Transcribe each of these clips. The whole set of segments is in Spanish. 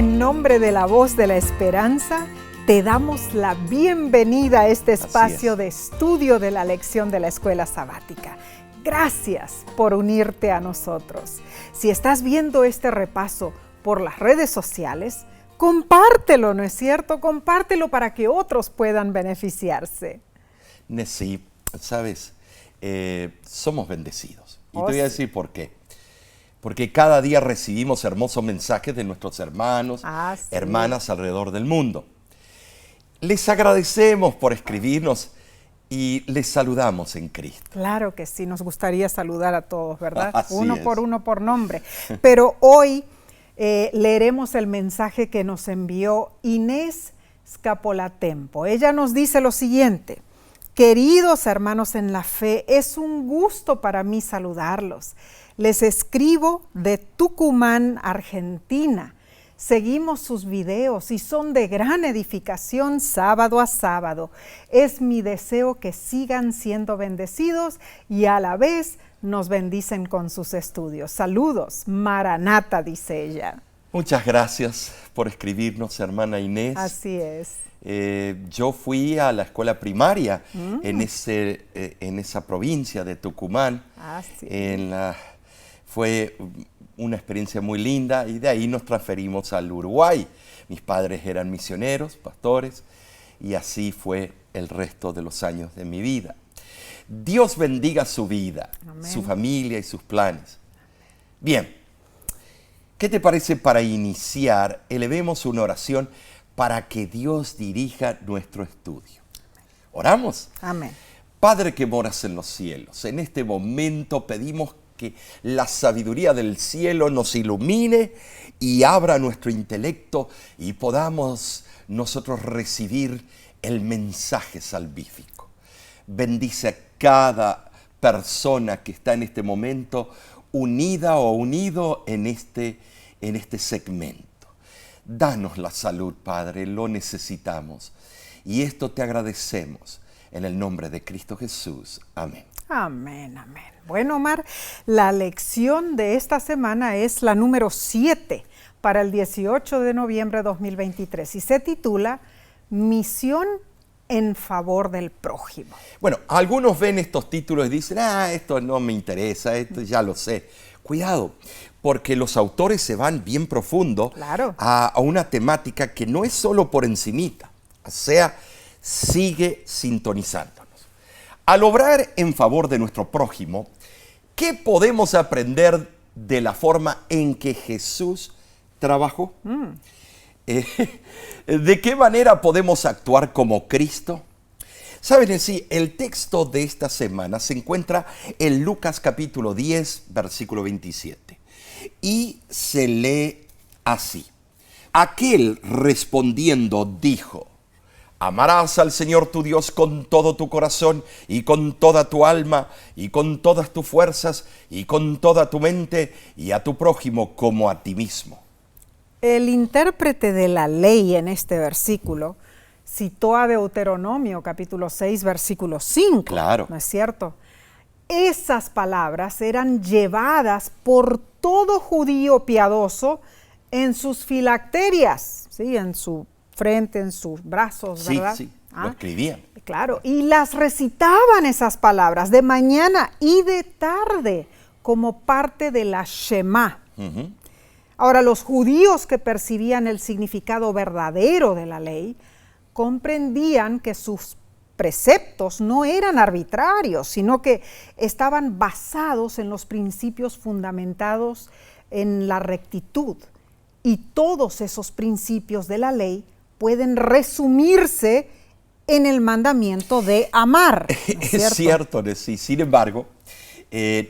En nombre de la Voz de la Esperanza, te damos la bienvenida a este espacio de estudio de la lección de la Escuela Sabática. Gracias por unirte a nosotros. Si estás viendo este repaso por las redes sociales, compártelo, ¿no es cierto? Compártelo para que otros puedan beneficiarse. Sí, sabes, somos bendecidos. Y te voy a decir por qué. Porque cada día recibimos hermosos mensajes de nuestros hermanos, hermanas alrededor del mundo. Les agradecemos por escribirnos y les saludamos en Cristo. Claro que sí, nos gustaría saludar a todos, ¿verdad? Así uno es. por nombre. Pero hoy leeremos el mensaje que nos envió Inés Scapolatempo. Ella nos dice lo siguiente: queridos hermanos en la fe, es un gusto para mí saludarlos. Les escribo de Tucumán, Argentina. Seguimos sus videos y son de gran edificación sábado a sábado. Es mi deseo que sigan siendo bendecidos y a la vez nos bendicen con sus estudios. Saludos, Maranata, dice ella. Muchas gracias por escribirnos, hermana Inés. Así es. Yo fui a la escuela primaria en esa provincia de Tucumán. Sí. Fue una experiencia muy linda y de ahí nos transferimos al Uruguay. Mis padres eran misioneros, pastores, y así fue el resto de los años de mi vida. Dios bendiga su vida, amén, su familia y sus planes. Bien, ¿qué te parece para iniciar? Elevemos una oración para que Dios dirija nuestro estudio. ¿Oramos? Amén. Padre que moras en los cielos, en este momento pedimos que la sabiduría del cielo nos ilumine y abra nuestro intelecto y podamos nosotros recibir el mensaje salvífico. Bendice a cada persona que está en este momento unida o unido en este segmento. Danos la salud, Padre, lo necesitamos. Y esto te agradecemos en el nombre de Cristo Jesús. Amén. Amén, amén. Bueno, Omar, la lección de esta semana es la número 7 para el 18 de noviembre de 2023 y se titula Misión en favor del prójimo. Bueno, algunos ven estos títulos y dicen, esto no me interesa, esto ya lo sé. Cuidado, porque los autores se van bien profundo a una temática que no es solo por encimita, o sea, sigue sintonizándonos. Al obrar en favor de nuestro prójimo, ¿qué podemos aprender de la forma en que Jesús trabajó? ¿De qué manera podemos actuar como Cristo? Saben, sí, el texto de esta semana se encuentra en Lucas capítulo 10, versículo 27. Y se lee así. Aquel respondiendo dijo: amarás al Señor tu Dios con todo tu corazón y con toda tu alma y con todas tus fuerzas y con toda tu mente y a tu prójimo como a ti mismo. El intérprete de la ley en este versículo citó a Deuteronomio capítulo 6, versículo 5. Claro. ¿No es cierto? Esas palabras eran llevadas por todo judío piadoso en sus filacterias, ¿sí? En su frente, en sus brazos, ¿verdad? Sí, lo escribían. Claro, y las recitaban esas palabras de mañana y de tarde como parte de la Shema. Ahora, los judíos que percibían el significado verdadero de la ley comprendían que sus preceptos no eran arbitrarios, sino que estaban basados en los principios fundamentados en la rectitud. Y todos esos principios de la ley pueden resumirse en el mandamiento de amar. ¿No es cierto, sí. Sin embargo,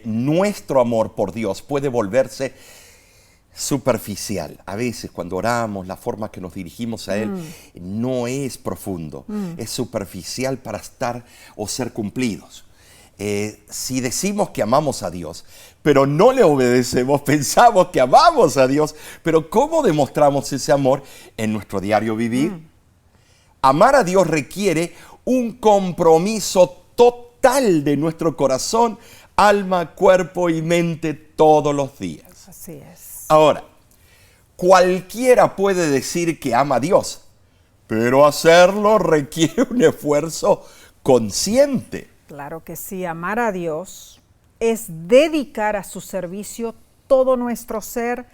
nuestro amor por Dios puede volverse superficial. A veces cuando oramos, la forma que nos dirigimos a Él no es profundo, es superficial para estar o ser cumplidos. Si decimos que amamos a Dios, pero no le obedecemos, pensamos que amamos a Dios, pero ¿cómo demostramos ese amor en nuestro diario vivir? Amar a Dios requiere un compromiso total de nuestro corazón, alma, cuerpo y mente todos los días. Así es. Ahora, Cualquiera puede decir que ama a Dios, pero hacerlo requiere un esfuerzo consciente. Claro que sí, amar a Dios es dedicar a su servicio todo nuestro ser,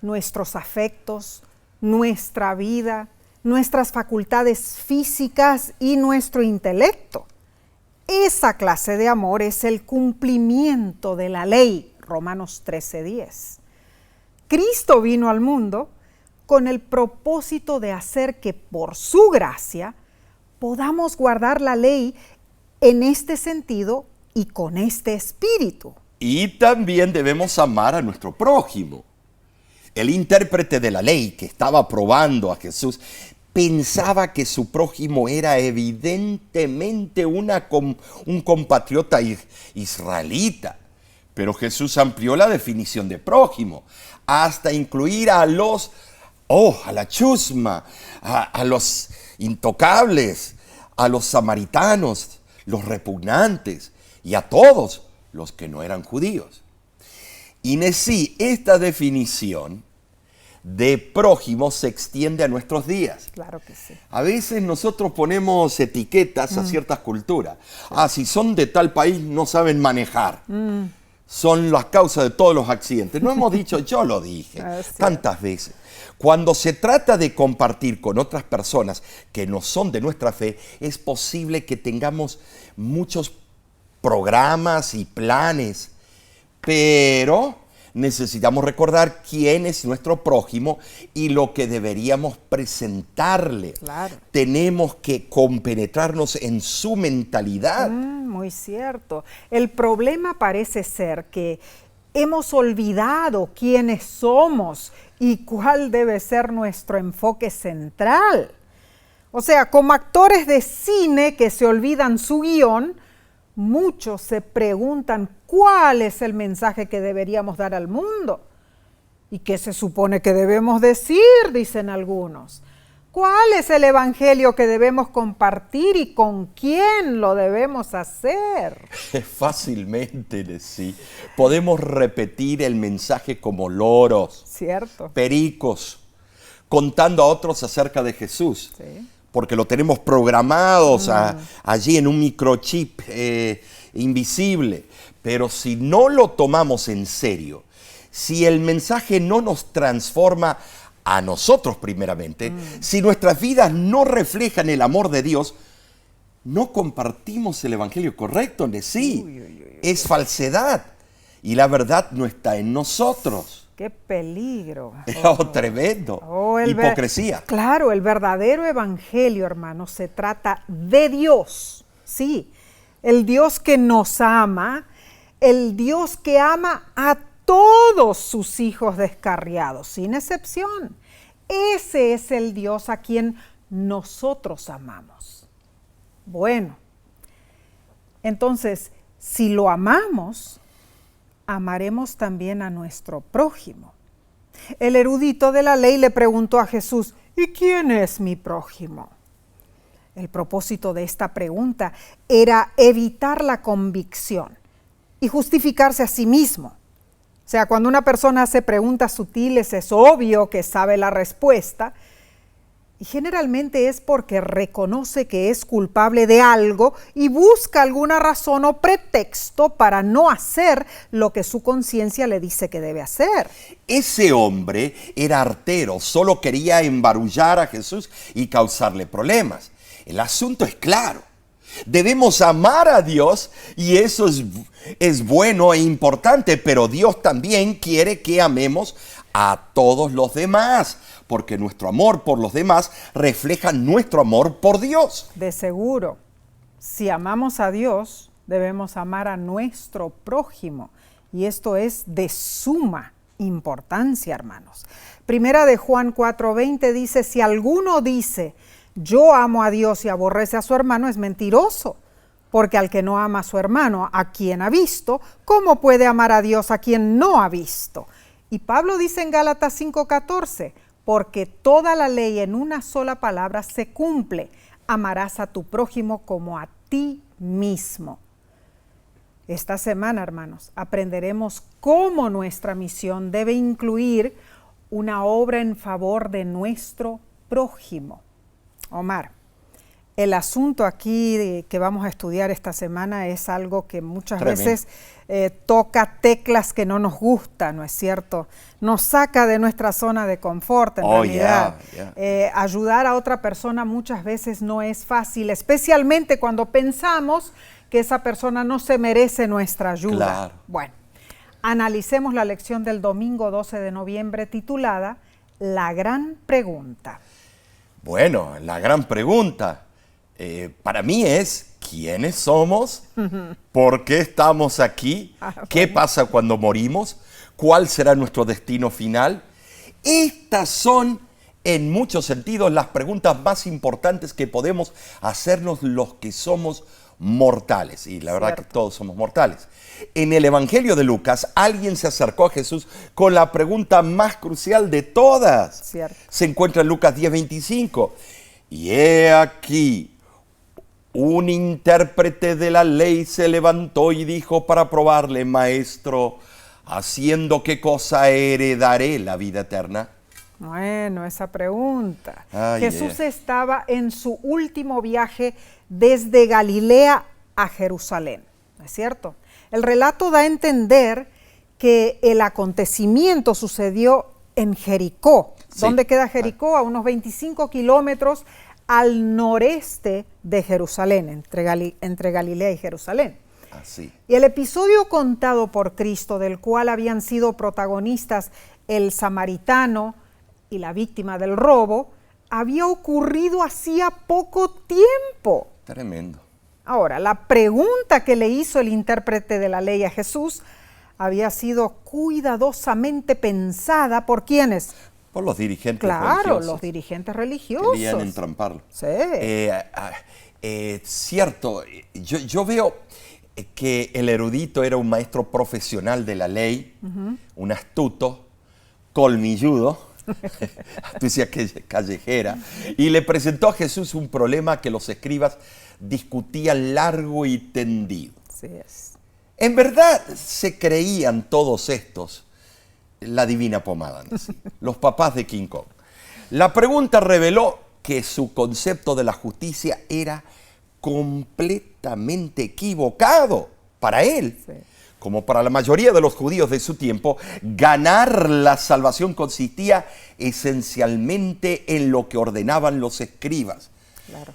nuestros afectos, nuestra vida, nuestras facultades físicas y nuestro intelecto. Esa clase de amor es el cumplimiento de la ley, Romanos 13:10. Cristo vino al mundo con el propósito de hacer que por su gracia podamos guardar la ley en este sentido y con este espíritu. Y también debemos amar a nuestro prójimo. El intérprete de la ley que estaba probando a Jesús pensaba que su prójimo era evidentemente un compatriota israelita. Pero Jesús amplió la definición de prójimo hasta incluir a la chusma, a los intocables, a los samaritanos, los repugnantes y a todos los que no eran judíos. Y en sí, esta definición de prójimo se extiende a nuestros días. Claro que sí. A veces nosotros ponemos etiquetas a ciertas culturas. Si son de tal país no saben manejar. Son las causas de todos los accidentes. No hemos dicho, yo lo dije tantas veces. Cuando se trata de compartir con otras personas que no son de nuestra fe, es posible que tengamos muchos programas y planes, pero necesitamos recordar quién es nuestro prójimo y lo que deberíamos presentarle. Claro. Tenemos que compenetrarnos en su mentalidad. Muy cierto. El problema parece ser que hemos olvidado quiénes somos y cuál debe ser nuestro enfoque central. O sea, como actores de cine que se olvidan su guión, muchos se preguntan cuál es el mensaje que deberíamos dar al mundo. ¿Y qué se supone que debemos decir?, dicen algunos. ¿Cuál es el evangelio que debemos compartir y con quién lo debemos hacer? Fácilmente, sí. Podemos repetir el mensaje como loros, ¿cierto?, pericos, contando a otros acerca de Jesús. Sí. Porque lo tenemos programados allí en un microchip invisible. Pero si no lo tomamos en serio, si el mensaje no nos transforma a nosotros primeramente, si nuestras vidas no reflejan el amor de Dios, no compartimos el evangelio correcto, sí. Es falsedad y la verdad no está en nosotros. ¡Qué peligro! Tremendo. Hipocresía. Claro, el verdadero evangelio, hermanos, se trata de Dios. Sí, el Dios que nos ama, el Dios que ama a todos sus hijos descarriados, sin excepción. Ese es el Dios a quien nosotros amamos. Bueno, entonces, si lo amamos, amaremos también a nuestro prójimo. El erudito de la ley le preguntó a Jesús, ¿y quién es mi prójimo? El propósito de esta pregunta era evitar la convicción y justificarse a sí mismo. O sea, cuando una persona hace preguntas sutiles, es obvio que sabe la respuesta, y generalmente es porque reconoce que es culpable de algo y busca alguna razón o pretexto para no hacer lo que su conciencia le dice que debe hacer. Ese hombre era artero, solo quería embarullar a Jesús y causarle problemas. El asunto es claro. Debemos amar a Dios y eso es bueno e importante, pero Dios también quiere que amemos a todos los demás, porque nuestro amor por los demás refleja nuestro amor por Dios. De seguro, si amamos a Dios, debemos amar a nuestro prójimo, y esto es de suma importancia, hermanos. Primera de Juan 4:20 dice, si alguno dice, yo amo a Dios y aborrece a su hermano, es mentiroso, porque al que no ama a su hermano, a quien ha visto, ¿cómo puede amar a Dios a quien no ha visto? Y Pablo dice en Gálatas 5:14, porque toda la ley en una sola palabra se cumple, amarás a tu prójimo como a ti mismo. Esta semana, hermanos, aprenderemos cómo nuestra misión debe incluir una obra en favor de nuestro prójimo. Omar, el asunto aquí que vamos a estudiar esta semana es algo que muchas veces toca teclas que no nos gustan, ¿no es cierto? Nos saca de nuestra zona de confort, en realidad. Ayudar a otra persona muchas veces no es fácil, especialmente cuando pensamos que esa persona no se merece nuestra ayuda. Claro. Bueno, analicemos la lección del domingo 12 de noviembre titulada La Gran Pregunta. Bueno, la gran pregunta para mí es, ¿quiénes somos? ¿Por qué estamos aquí? ¿Qué pasa cuando morimos? ¿Cuál será nuestro destino final? Estas son, en muchos sentidos, las preguntas más importantes que podemos hacernos los que somos mortales. Y la verdad que todos somos mortales. En el Evangelio de Lucas, alguien se acercó a Jesús con la pregunta más crucial de todas. Se encuentra en Lucas 10:25. Y he aquí, un intérprete de la ley se levantó y dijo para probarle: Maestro, ¿haciendo qué cosa heredaré la vida eterna? Bueno, esa pregunta. Jesús estaba en su último viaje desde Galilea a Jerusalén, ¿no es cierto? El relato da a entender que el acontecimiento sucedió en Jericó. ¿Dónde queda Jericó? A unos 25 kilómetros al noreste de Jerusalén, entre Galilea y Jerusalén. Así. Y el episodio contado por Cristo, del cual habían sido protagonistas el samaritano y la víctima del robo, había ocurrido hacía poco tiempo. Tremendo. Ahora, la pregunta que le hizo el intérprete de la ley a Jesús había sido cuidadosamente pensada ¿por quiénes? Por los dirigentes religiosos. Claro, los dirigentes religiosos. Querían entramparlo. Sí. Cierto, yo veo que el erudito era un maestro profesional de la ley, un astuto, colmilludo, astucia callejera, y le presentó a Jesús un problema que los escribas discutían largo y tendido. Así es. En verdad se creían todos estos la divina pomada, los papás de King Kong. La pregunta reveló que su concepto de la justicia era completamente equivocado para él. Sí. Como para la mayoría de los judíos de su tiempo, ganar la salvación consistía esencialmente en lo que ordenaban los escribas. Claro.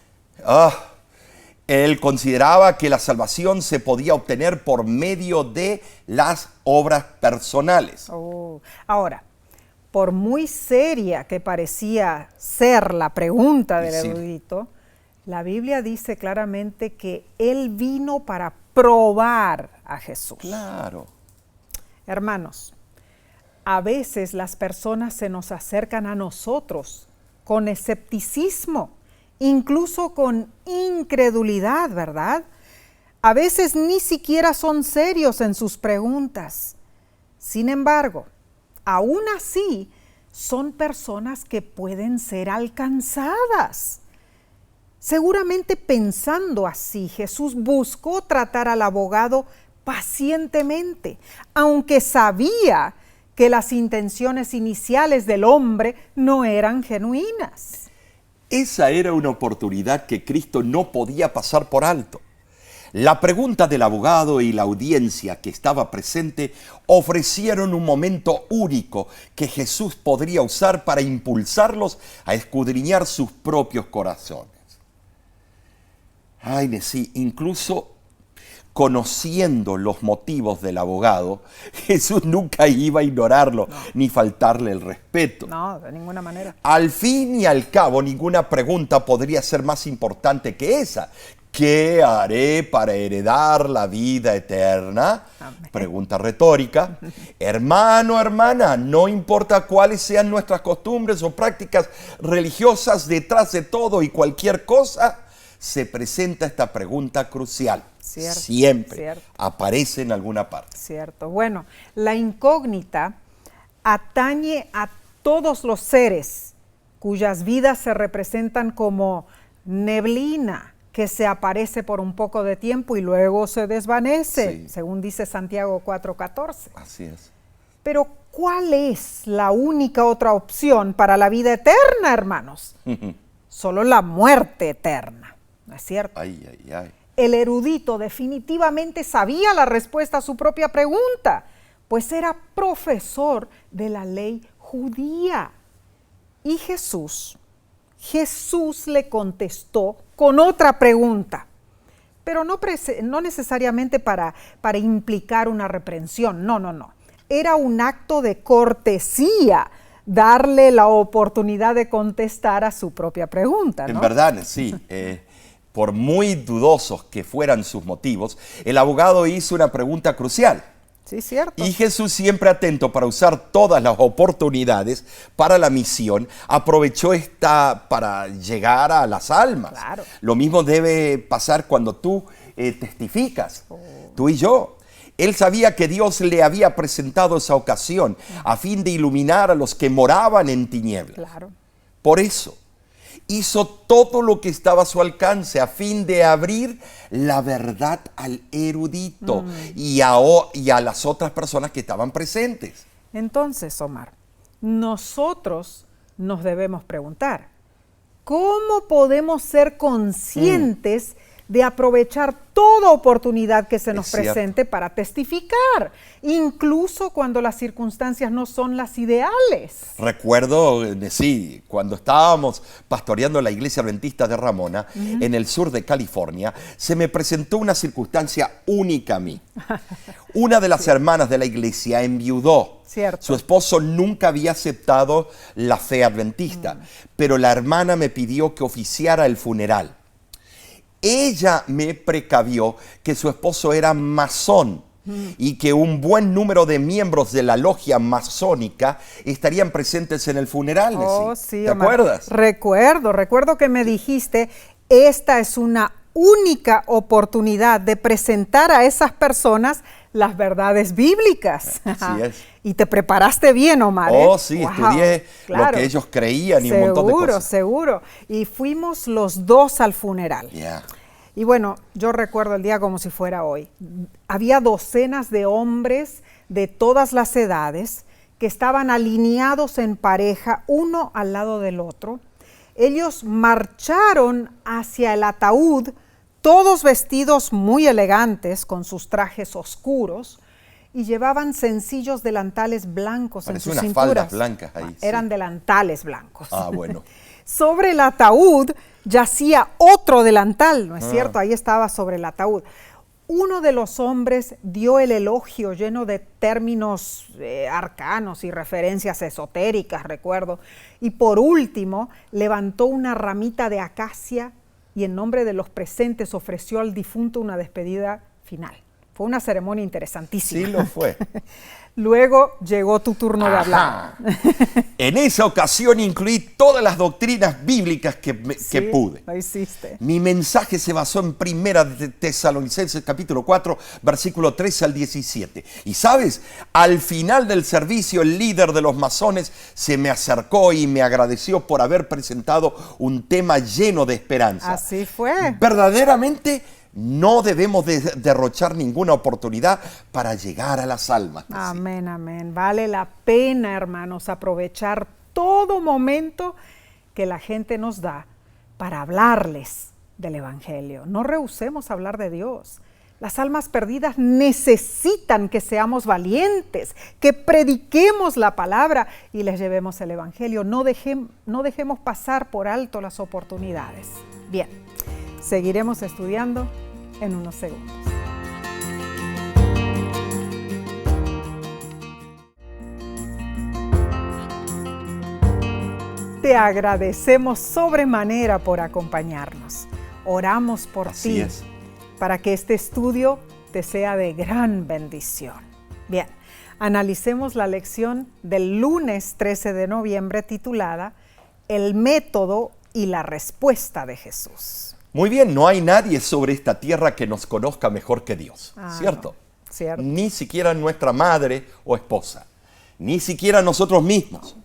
Él consideraba que la salvación se podía obtener por medio de las obras personales. Ahora, por muy seria que parecía ser la pregunta del erudito, la Biblia dice claramente que él vino para probar a Jesús. Claro. Hermanos, a veces las personas se nos acercan a nosotros con escepticismo, incluso con incredulidad, ¿verdad? A veces ni siquiera son serios en sus preguntas. Sin embargo, aún así, son personas que pueden ser alcanzadas. Seguramente pensando así, Jesús buscó tratar al abogado pacientemente, aunque sabía que las intenciones iniciales del hombre no eran genuinas. Esa era una oportunidad que Cristo no podía pasar por alto. La pregunta del abogado y la audiencia que estaba presente ofrecieron un momento único que Jesús podría usar para impulsarlos a escudriñar sus propios corazones. Sí, incluso conociendo los motivos del abogado, Jesús nunca iba a ignorarlo ni faltarle el respeto. No, de ninguna manera. Al fin y al cabo, ninguna pregunta podría ser más importante que esa. ¿Qué haré para heredar la vida eterna? Amén. Pregunta retórica. Hermano, hermana, no importa cuáles sean nuestras costumbres o prácticas religiosas, detrás de todo y cualquier cosa, se presenta esta pregunta crucial. Siempre aparece en alguna parte. Cierto. Bueno, la incógnita atañe a todos los seres cuyas vidas se representan como neblina que se aparece por un poco de tiempo y luego se desvanece, según dice Santiago 4:14. Así es. Pero, ¿Cuál es la única otra opción para la vida eterna, hermanos? Solo la muerte eterna, ¿no es cierto? Ay, ay, ay. El erudito definitivamente sabía la respuesta a su propia pregunta, pues era profesor de la ley judía. Y Jesús le contestó con otra pregunta, pero no necesariamente para implicar una reprensión, no. Era un acto de cortesía darle la oportunidad de contestar a su propia pregunta, ¿no? En verdad, sí. Por muy dudosos que fueran sus motivos, el abogado hizo una pregunta crucial. Sí, cierto. Y Jesús, siempre atento para usar todas las oportunidades para la misión, aprovechó esta para llegar a las almas. Claro. Lo mismo debe pasar cuando tú testificas, tú y yo. Él sabía que Dios le había presentado esa ocasión a fin de iluminar a los que moraban en tinieblas. Claro. Por eso hizo todo lo que estaba a su alcance a fin de abrir la verdad al erudito y a las otras personas que estaban presentes. Entonces, Omar, nosotros nos debemos preguntar, ¿cómo podemos ser conscientes de aprovechar toda oportunidad que se nos presente para testificar, incluso cuando las circunstancias no son las ideales? Recuerdo, sí, cuando estábamos pastoreando la iglesia adventista de Ramona, en el sur de California, se me presentó una circunstancia única a mí. Una de las hermanas de la iglesia enviudó. Cierto. Su esposo nunca había aceptado la fe adventista, pero la hermana me pidió que oficiara el funeral. Ella me precavió que su esposo era masón y que un buen número de miembros de la logia masónica estarían presentes en el funeral. Sí, ¿Te Omar, acuerdas? Recuerdo que me dijiste, esta es una única oportunidad de presentar a esas personas las verdades bíblicas. Así es. Y te preparaste bien, Omar. Sí, wow. Estudié lo que ellos creían y un montón de cosas. Seguro. Y fuimos los dos al funeral. Yeah. Y bueno, yo recuerdo el día como si fuera hoy. Había docenas de hombres de todas las edades que estaban alineados en pareja, uno al lado del otro. Ellos marcharon hacia el ataúd, todos vestidos muy elegantes, con sus trajes oscuros, y llevaban sencillos delantales blancos en sus cinturas. Faldas blancas ahí. Eran delantales blancos. Bueno. Sobre el ataúd yacía otro delantal, ¿no es cierto? Ahí estaba sobre el ataúd. Uno de los hombres dio el elogio lleno de términos arcanos y referencias esotéricas, recuerdo. Y por último, levantó una ramita de acacia y en nombre de los presentes ofreció al difunto una despedida final. Fue una ceremonia interesantísima. Sí lo fue. Luego llegó tu turno de hablar. En esa ocasión incluí todas las doctrinas bíblicas que pude. Lo hiciste. Mi mensaje se basó en 1 de Tesalonicenses capítulo 4, versículo 13 al 17. Y sabes, al final del servicio el líder de los masones se me acercó y me agradeció por haber presentado un tema lleno de esperanza. Así fue. Verdaderamente no debemos derrochar ninguna oportunidad para llegar a las almas. Amén, amén. Vale la pena, hermanos, aprovechar todo momento que la gente nos da para hablarles del Evangelio. No rehusemos hablar de Dios. Las almas perdidas necesitan que seamos valientes, que prediquemos la palabra y les llevemos el Evangelio. No dejemos pasar por alto las oportunidades. Bien. Seguiremos estudiando en unos segundos. Te agradecemos sobremanera por acompañarnos. Oramos por ti para que este estudio te sea de gran bendición. Bien, analicemos la lección del lunes 13 de noviembre titulada El método y la respuesta de Jesús. Muy bien, no hay nadie sobre esta tierra que nos conozca mejor que Dios, ¿cierto? No, cierto. Ni siquiera nuestra madre o esposa, ni siquiera nosotros mismos.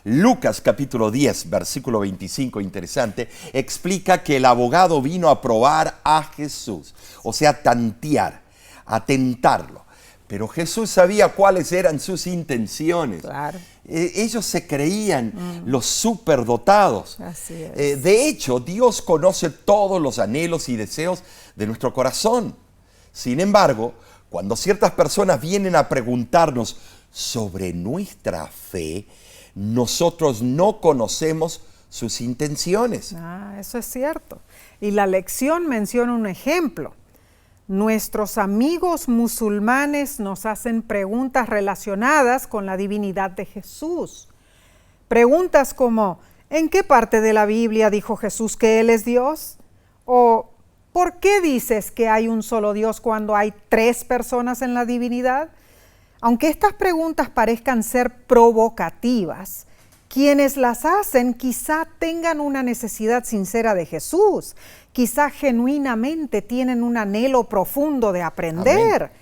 Lucas capítulo 10, versículo 25, interesante, explica que el abogado vino a probar a Jesús, o sea, tantear, a tentarlo, Pero Jesús sabía cuáles eran sus intenciones. Claro. Ellos se creían los superdotados. Así es. De hecho, Dios conoce todos los anhelos y deseos de nuestro corazón. Sin embargo, cuando ciertas personas vienen a preguntarnos sobre nuestra fe, nosotros no conocemos sus intenciones. Eso es cierto. Y la lección menciona un ejemplo. Nuestros amigos musulmanes nos hacen preguntas relacionadas con la divinidad de Jesús. Preguntas como, ¿en qué parte de la Biblia dijo Jesús que Él es Dios? ¿O por qué dices que hay un solo Dios cuando hay 3 personas en la divinidad? Aunque estas preguntas parezcan ser provocativas, quienes las hacen quizá tengan una necesidad sincera de Jesús, quizá genuinamente tienen un anhelo profundo de aprender. Amén.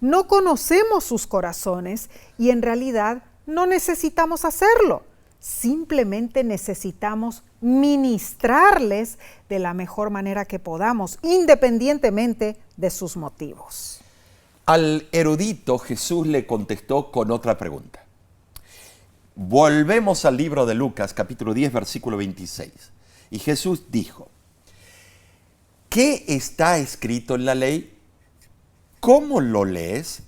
No conocemos sus corazones y en realidad no necesitamos hacerlo. Simplemente necesitamos ministrarles de la mejor manera que podamos, independientemente de sus motivos. Al erudito Jesús le contestó con otra pregunta. Volvemos al libro de Lucas, capítulo 10, versículo 26. Y Jesús dijo, ¿qué está escrito en la ley? ¿Cómo lo lees?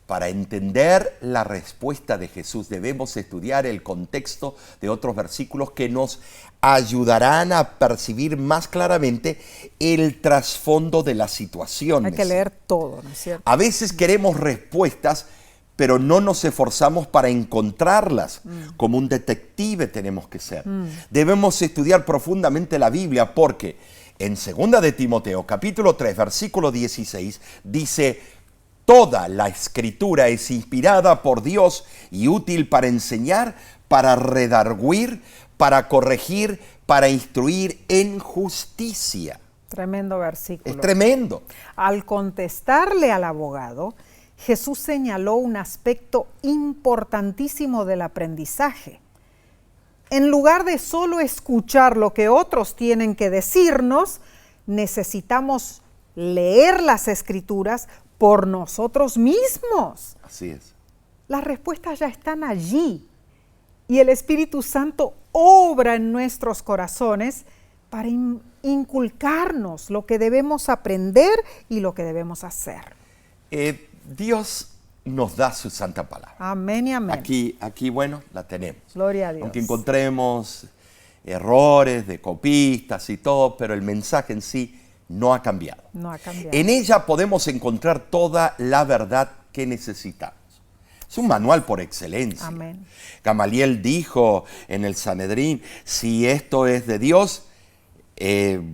Para entender la respuesta de Jesús debemos estudiar el contexto de otros versículos que nos ayudarán a percibir más claramente el trasfondo de la situación. Hay que leer todo, ¿no es cierto? A veces queremos respuestas, pero no nos esforzamos para encontrarlas. Como un detective tenemos que ser. Debemos estudiar profundamente la Biblia porque en 2 de Timoteo, capítulo 3, versículo 16, dice: toda la Escritura es inspirada por Dios y útil para enseñar, para redarguir, para corregir, para instruir en justicia. Tremendo versículo. Es tremendo. Al contestarle al abogado, Jesús señaló un aspecto importantísimo del aprendizaje. En lugar de solo escuchar lo que otros tienen que decirnos, necesitamos leer las Escrituras por nosotros mismos. Así es. Las respuestas ya están allí y el Espíritu Santo obra en nuestros corazones para inculcarnos lo que debemos aprender y lo que debemos hacer. Dios nos da su santa palabra. Amén y amén. Aquí, bueno, la tenemos. Gloria a Dios. Aunque encontremos errores de copistas y todo, pero el mensaje en sí no ha cambiado. No ha cambiado. En ella podemos encontrar toda la verdad que necesitamos. Es un manual por excelencia. Amén. Gamaliel dijo en el Sanedrín, si esto es de Dios,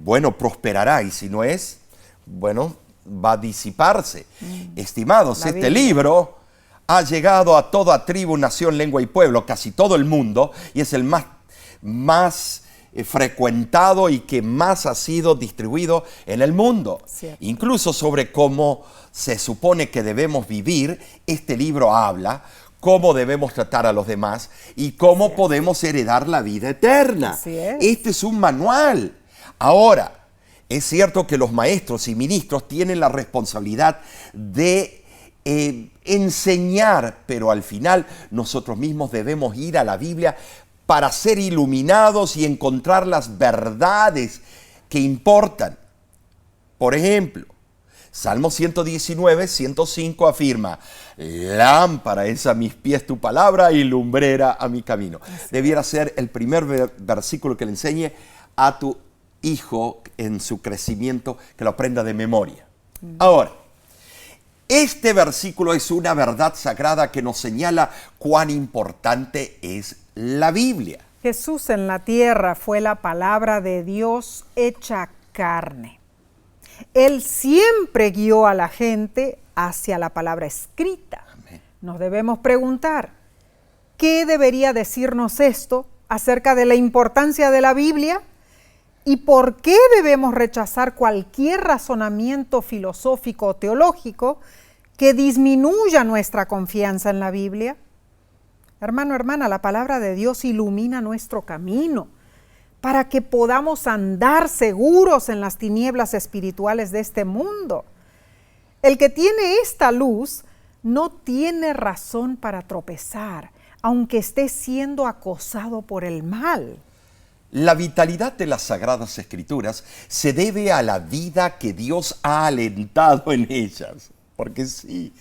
bueno, prosperará, y si no es, bueno, va a disiparse. Estimados, este libro ha llegado a toda tribu, nación, lengua y pueblo, casi todo el mundo, y es el más frecuentado y que más ha sido distribuido en el mundo. Cierto. Incluso sobre cómo se supone que debemos vivir, este libro habla cómo debemos tratar a los demás y cómo podemos heredar la vida eterna. Así es. Este es un manual. Ahora, es cierto que los maestros y ministros tienen la responsabilidad de enseñar, pero al final nosotros mismos debemos ir a la Biblia para ser iluminados y encontrar las verdades que importan. Por ejemplo, Salmo 119, 105 afirma: lámpara es a mis pies tu palabra y lumbrera a mi camino. Debiera ser el primer versículo que le enseñe a tu hijo en su crecimiento, que lo aprenda de memoria. Ahora, este versículo es una verdad sagrada que nos señala cuán importante es la Biblia. Jesús en la tierra fue la palabra de Dios hecha carne. Él siempre guió a la gente hacia la palabra escrita. Amén. Nos debemos preguntar, ¿qué debería decirnos esto acerca de la importancia de la Biblia? ¿Y por qué debemos rechazar cualquier razonamiento filosófico o teológico que disminuya nuestra confianza en la Biblia? Hermano, hermana, la palabra de Dios ilumina nuestro camino para que podamos andar seguros en las tinieblas espirituales de este mundo. El que tiene esta luz no tiene razón para tropezar, aunque esté siendo acosado por el mal. La vitalidad de las Sagradas Escrituras se debe a la vida que Dios ha alentado en ellas. Porque sí,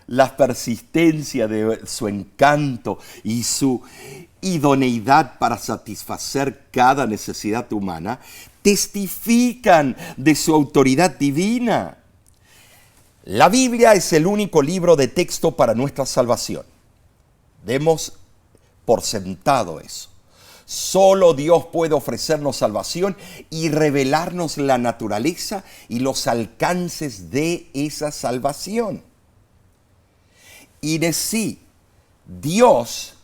la persistencia de su encanto y su idoneidad para satisfacer cada necesidad humana testifican de su autoridad divina. La Biblia es el único libro de texto para nuestra salvación. Demos por sentado eso. Solo Dios puede ofrecernos salvación y revelarnos la naturaleza y los alcances de esa salvación. Y de sí, Dios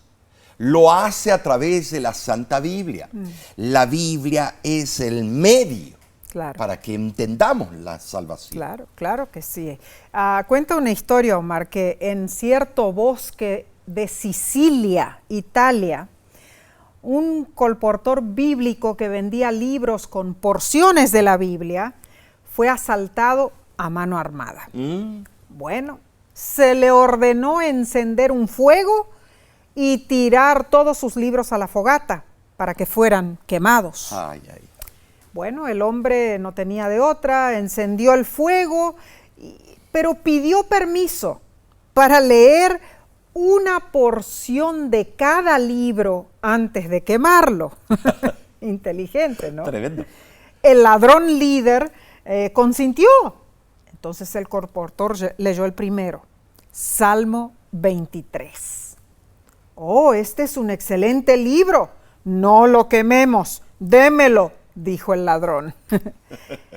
lo hace a través de la Santa Biblia. La Biblia es el medio para que entendamos la salvación. Claro, claro que sí. Cuenta una historia, Omar, que en cierto bosque de Sicilia, Italia, un colportor bíblico que vendía libros con porciones de la Biblia fue asaltado a mano armada. Bueno, se le ordenó encender un fuego y tirar todos sus libros a la fogata para que fueran quemados. Bueno, el hombre no tenía de otra, encendió el fuego, pero pidió permiso para leer una porción de cada libro antes de quemarlo. Inteligente, ¿no? Tremendo. El ladrón líder consintió. Entonces el colportor leyó el primero, Salmo 23. Oh, este es un excelente libro. No lo quememos, démelo, dijo el ladrón.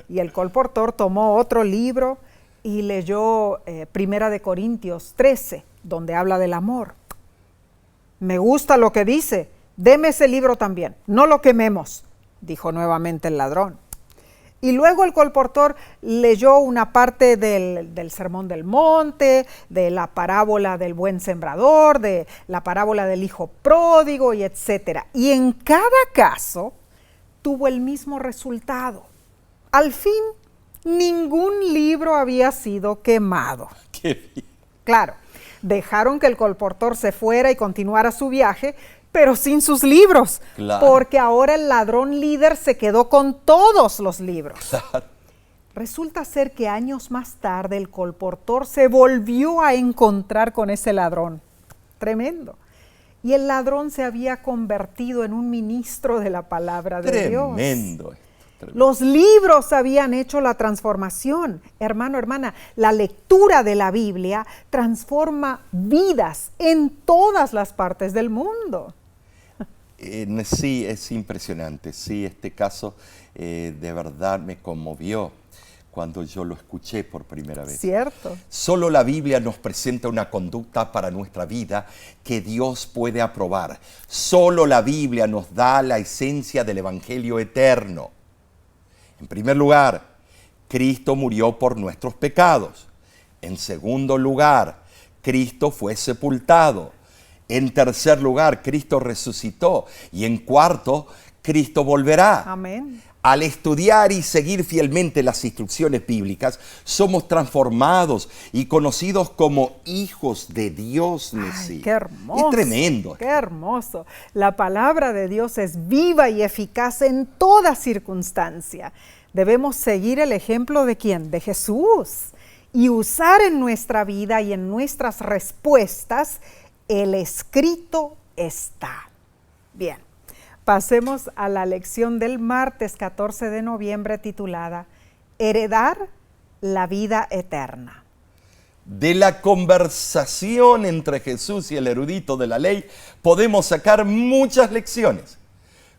Y el colportor tomó otro libro y leyó Primera de Corintios 13, donde habla del amor. Me gusta lo que dice, deme ese libro también, no lo quememos, dijo nuevamente el ladrón. Y luego el colportor leyó una parte del Sermón del Monte, de la parábola del buen sembrador, de la parábola del hijo pródigo y etcétera. Y en cada caso tuvo el mismo resultado. Al fin, ningún libro había sido quemado. Qué bien. Claro, dejaron que el colportor se fuera y continuara su viaje, pero sin sus libros, porque ahora el ladrón líder se quedó con todos los libros. Resulta ser que años más tarde el colportor se volvió a encontrar con ese ladrón. Tremendo. Y el ladrón se había convertido en un ministro de la palabra de Dios. Tremendo. Los libros habían hecho la transformación. Hermano, hermana, la lectura de la Biblia transforma vidas en todas las partes del mundo. Sí, es impresionante. Sí, este caso de verdad me conmovió cuando yo lo escuché por primera vez. Cierto. Solo la Biblia nos presenta una conducta para nuestra vida que Dios puede aprobar. Solo la Biblia nos da la esencia del Evangelio eterno. En primer lugar, Cristo murió por nuestros pecados. En segundo lugar, Cristo fue sepultado. En tercer lugar, Cristo resucitó. Y en cuarto, Cristo volverá. Amén. Al estudiar y seguir fielmente las instrucciones bíblicas, somos transformados y conocidos como hijos de Dios. Ay, qué hermoso. Es tremendo. Qué hermoso. La palabra de Dios es viva y eficaz en toda circunstancia. Debemos seguir el ejemplo de ¿quién? De Jesús. Y usar en nuestra vida y en nuestras respuestas el escrito está. Bien. Pasemos a la lección del martes 14 de noviembre titulada Heredar la vida eterna. De la conversación entre Jesús y el erudito de la ley podemos sacar muchas lecciones.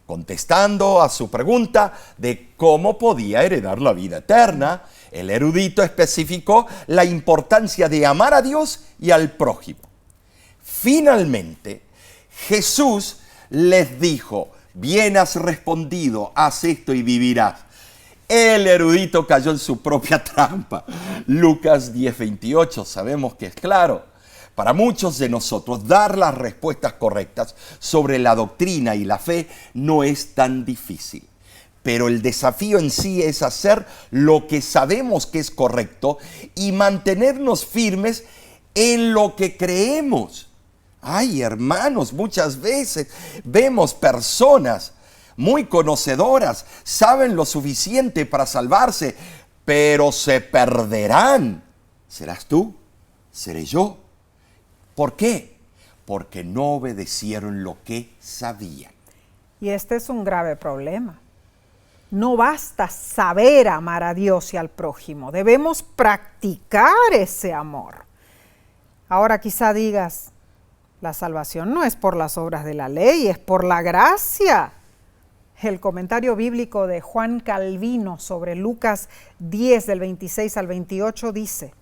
Contestando a su pregunta de cómo podía heredar la vida eterna, el erudito especificó la importancia de amar a Dios y al prójimo. Finalmente, Jesús les dijo: bien has respondido, haz esto y vivirás. El erudito cayó en su propia trampa. Lucas 10:28, sabemos que es claro. Para muchos de nosotros, dar las respuestas correctas sobre la doctrina y la fe no es tan difícil. Pero el desafío en sí es hacer lo que sabemos que es correcto y mantenernos firmes en lo que creemos. Ay, hermanos, muchas veces vemos personas muy conocedoras, saben lo suficiente para salvarse, pero se perderán. ¿Serás tú? ¿Seré yo? ¿Por qué? Porque no obedecieron lo que sabían. Y este es un grave problema. No basta saber amar a Dios y al prójimo, debemos practicar ese amor. Ahora quizá digas, la salvación no es por las obras de la ley, es por la gracia. El comentario bíblico de Juan Calvino sobre Lucas 10 del 26 al 28 dice: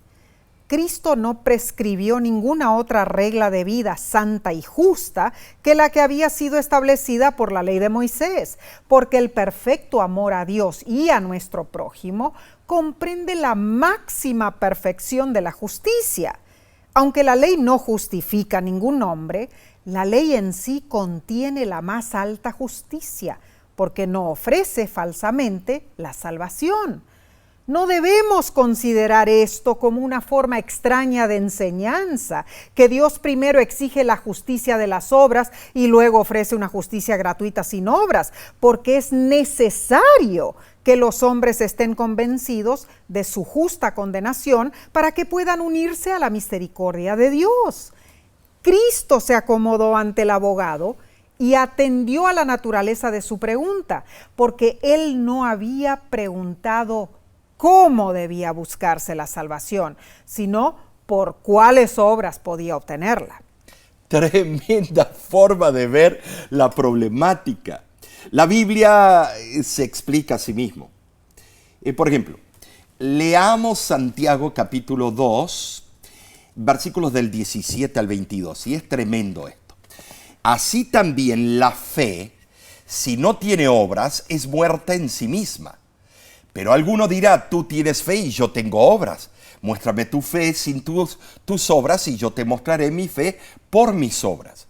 Cristo no prescribió ninguna otra regla de vida santa y justa que la que había sido establecida por la ley de Moisés, porque el perfecto amor a Dios y a nuestro prójimo comprende la máxima perfección de la justicia. Aunque la ley no justifica ningún hombre, la ley en sí contiene la más alta justicia, porque no ofrece falsamente la salvación. No debemos considerar esto como una forma extraña de enseñanza, que Dios primero exige la justicia de las obras y luego ofrece una justicia gratuita sin obras, porque es necesario que los hombres estén convencidos de su justa condenación para que puedan unirse a la misericordia de Dios. Cristo se acomodó ante el abogado y atendió a la naturaleza de su pregunta, porque él no había preguntado cómo debía buscarse la salvación, sino por cuáles obras podía obtenerla. Tremenda forma de ver la problemática. La Biblia se explica a sí mismo. Por ejemplo, leamos Santiago capítulo 2, versículos del 17 al 22, y es tremendo esto. Así también la fe, si no tiene obras, es muerta en sí misma. Pero alguno dirá, tú tienes fe y yo tengo obras. Muéstrame tu fe sin tus obras y yo te mostraré mi fe por mis obras.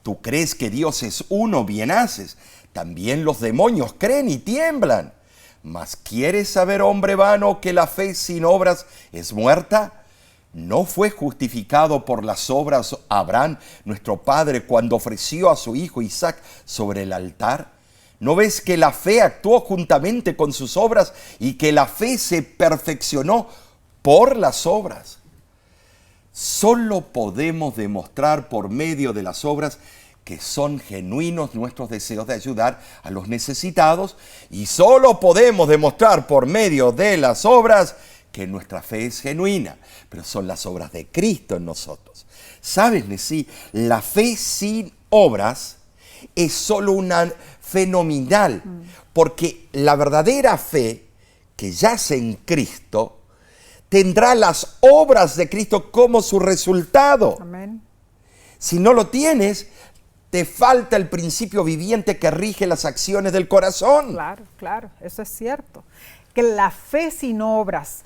Tú crees que Dios es uno, bien haces. También los demonios creen y tiemblan. Mas ¿quieres saber, hombre vano, que la fe sin obras es muerta? ¿No fue justificado por las obras Abraham, nuestro padre, cuando ofreció a su hijo Isaac sobre el altar? ¿No ves que la fe actuó juntamente con sus obras y que la fe se perfeccionó por las obras? Solo podemos demostrar por medio de las obras que son genuinos nuestros deseos de ayudar a los necesitados, y solo podemos demostrar por medio de las obras que nuestra fe es genuina, pero son las obras de Cristo en nosotros. ¿Sabes, Nesí? La fe sin obras es solo una fe nominal, porque la verdadera fe que yace en Cristo tendrá las obras de Cristo como su resultado. Amén. Si no lo tienes, te falta el principio viviente que rige las acciones del corazón. Claro, claro, eso es cierto. Que la fe sin obras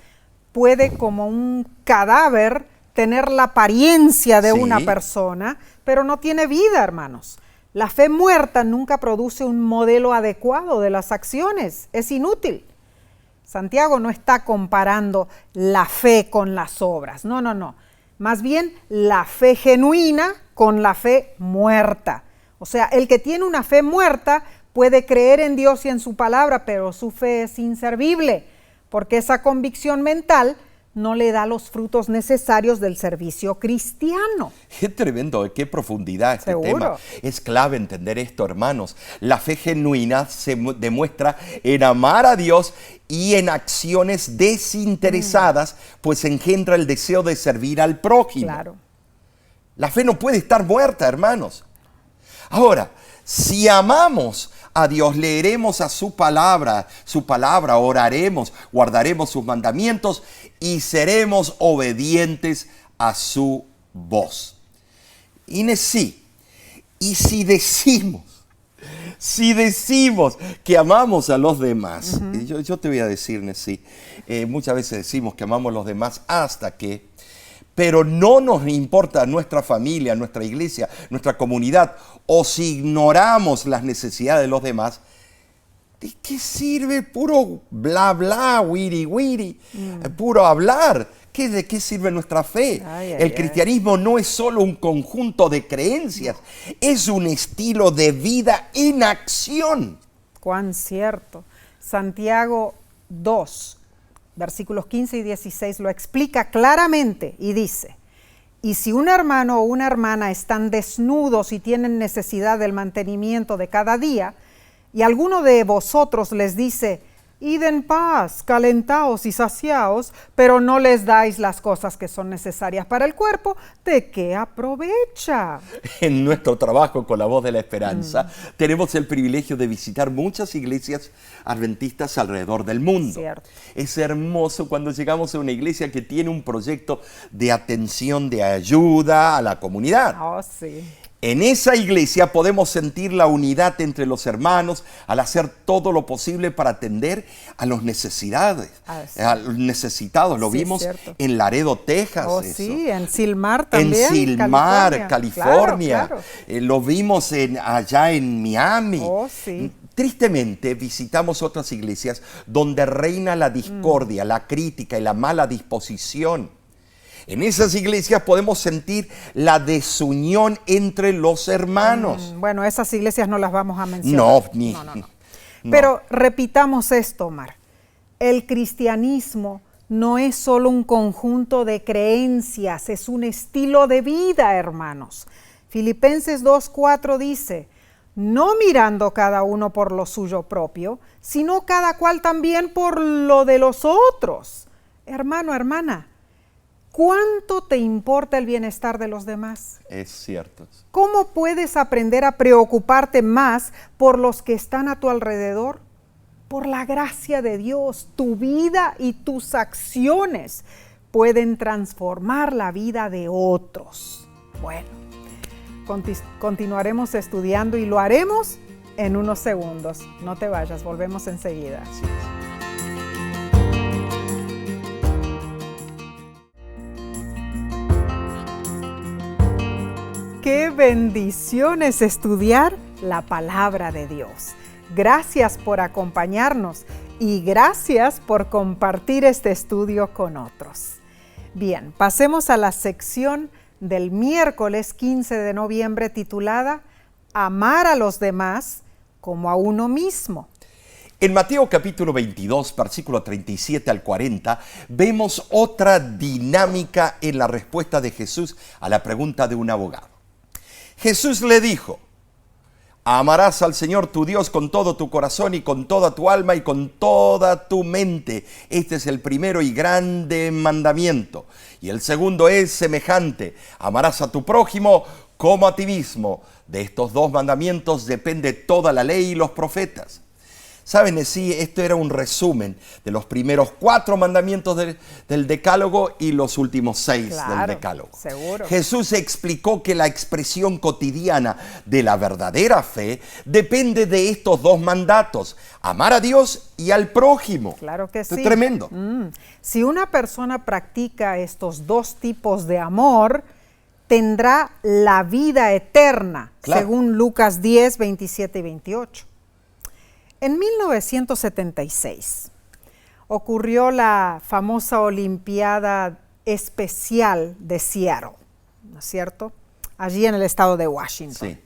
puede, como un cadáver, tener la apariencia de una persona, pero no tiene vida, hermanos. La fe muerta nunca produce un modelo adecuado de las acciones, es inútil. Santiago no está comparando la fe con las obras, no. Más bien la fe genuina con la fe muerta. O sea, el que tiene una fe muerta puede creer en Dios y en su palabra, pero su fe es inservible, porque esa convicción mental no le da los frutos necesarios del servicio cristiano. Qué tremendo, qué profundidad este Seguro. tema. Es clave entender esto, hermanos. La fe genuina se demuestra en amar a Dios y en acciones desinteresadas, pues engendra el deseo de servir al prójimo. Claro. La fe no puede estar muerta, hermanos. Ahora, si amamos a Dios, leeremos a su palabra, oraremos, guardaremos sus mandamientos y seremos obedientes a su voz. Y si decimos que amamos a los demás, yo te voy a decir, Nesí, muchas veces decimos que amamos a los demás pero no nos importa nuestra familia, nuestra iglesia, nuestra comunidad, o si ignoramos las necesidades de los demás, ¿de qué sirve puro bla bla, wiri wiri, puro hablar? ¿De qué sirve nuestra fe? Ay, El cristianismo no es solo un conjunto de creencias, es un estilo de vida en acción. Cuán cierto. Santiago 2, versículos 15 y 16 lo explica claramente y dice: y si un hermano o una hermana están desnudos y tienen necesidad del mantenimiento de cada día, y alguno de vosotros les dice: id en paz, calentaos y saciaos, pero no les dais las cosas que son necesarias para el cuerpo, ¿de qué aprovecha? En nuestro trabajo con la Voz de la Esperanza tenemos el privilegio de visitar muchas iglesias adventistas alrededor del mundo. Cierto. Es hermoso cuando llegamos a una iglesia que tiene un proyecto de atención, de ayuda a la comunidad. Oh, sí. En esa iglesia podemos sentir la unidad entre los hermanos al hacer todo lo posible para atender a los necesitados. A los necesitados. Lo vimos cierto. En Laredo, Texas. Oh, eso. sí, en Silmar también. En Silmar, California. Claro. Lo vimos allá en Miami. Oh, sí. Tristemente visitamos otras iglesias donde reina la discordia, la crítica y la mala disposición. En esas iglesias podemos sentir la desunión entre los hermanos. Bueno, esas iglesias no las vamos a mencionar. No. Pero repitamos esto, Omar. El cristianismo no es solo un conjunto de creencias, es un estilo de vida, hermanos. Filipenses 2:4 dice: no mirando cada uno por lo suyo propio, sino cada cual también por lo de los otros. Hermano, hermana, ¿cuánto te importa el bienestar de los demás? Es cierto. ¿Cómo puedes aprender a preocuparte más por los que están a tu alrededor? Por la gracia de Dios, tu vida y tus acciones pueden transformar la vida de otros. Bueno, continuaremos estudiando y lo haremos en unos segundos. No te vayas, volvemos enseguida. Así es. Qué bendición es estudiar la palabra de Dios. Gracias por acompañarnos y gracias por compartir este estudio con otros. Bien, pasemos a la sección del miércoles 15 de noviembre titulada Amar a los demás como a uno mismo. En Mateo capítulo 22, versículo 37 al 40, vemos otra dinámica en la respuesta de Jesús a la pregunta de un abogado. Jesús le dijo: amarás al Señor tu Dios con todo tu corazón y con toda tu alma y con toda tu mente. Este es el primero y grande mandamiento. Y el segundo es semejante: amarás a tu prójimo como a ti mismo. De estos dos mandamientos depende toda la ley y los profetas. Saben, sí, esto era un resumen de los primeros 4 mandamientos del Decálogo y los últimos 6 del Decálogo. Seguro. Jesús explicó que la expresión cotidiana de la verdadera fe depende de estos 2 mandatos: amar a Dios y al prójimo. Claro que Esto sí. es tremendo. Si una persona practica estos 2 tipos de amor, tendrá la vida eterna, Claro. según Lucas 10, 27 y 28. En 1976 ocurrió la famosa Olimpiada Especial de Seattle, ¿no es cierto? Allí en el estado de Washington. Sí.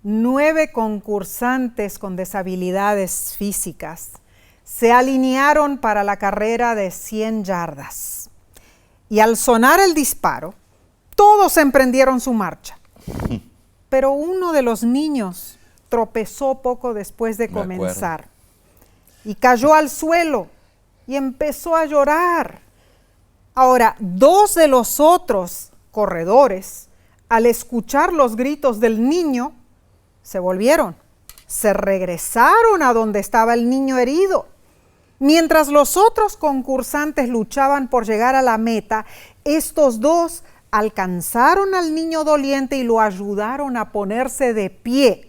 9 concursantes con deshabilidades físicas se alinearon para la carrera de 100 yardas. Y al sonar el disparo, todos emprendieron su marcha. Pero uno de los niños tropezó poco después de comenzar y cayó al suelo y empezó a llorar. Ahora, 2 de los otros corredores, al escuchar los gritos del niño, se volvieron, se regresaron a donde estaba el niño herido. Mientras los otros concursantes luchaban por llegar a la meta, estos 2 alcanzaron al niño doliente y lo ayudaron a ponerse de pie.